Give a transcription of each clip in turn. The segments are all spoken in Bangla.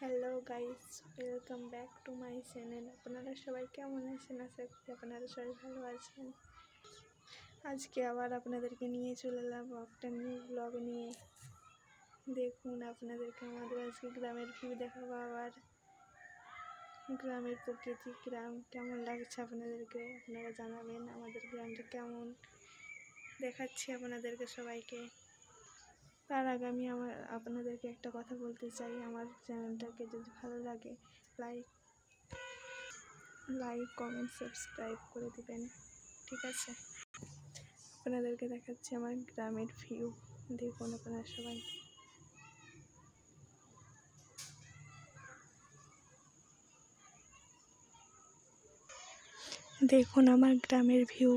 Hello guys, welcome back to my channel. আপনারা সবাই কেমন আছেন? আশা করি আপনারা সবাই ভালো আছেন। আজকে আবার আপনাদেরকে নিয়ে চলে এলাম একটা নিউ ব্লগ নিয়ে। দেখুন, আপনাদেরকে আমাদের আজকে গ্রামের ভিউ দেখাবো। আবার গ্রামের প্রকৃতি, গ্রাম কেমন লাগছে আপনাদেরকে আপনারা জানাবেন। আমাদের গ্রামটা কেমন দেখাচ্ছি আপনাদেরকে সবাইকে। তার আগে আমি আপনাদেরকে একটা কথা বলতে চাই। আমার চ্যানেলটাকে যদি ভালো লাগে লাইক কমেন্ট সাবস্ক্রাইব করে দিবেন, ঠিক আছে? আপনাদেরকে দেখাচ্ছি আমার গ্রামের ভিউ। দেখুন আপনারা সবাই। দেখুন আমার গ্রামের ভিউ।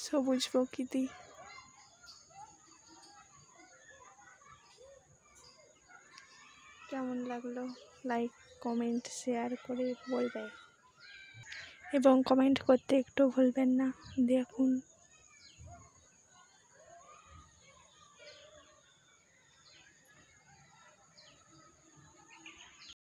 সবুজ প্রকৃতি। কেমন লাগলো লাইক কমেন্ট শেয়ার করে বলবেন, এবং কমেন্ট করতে একটু ভুলবেন না। দেখুন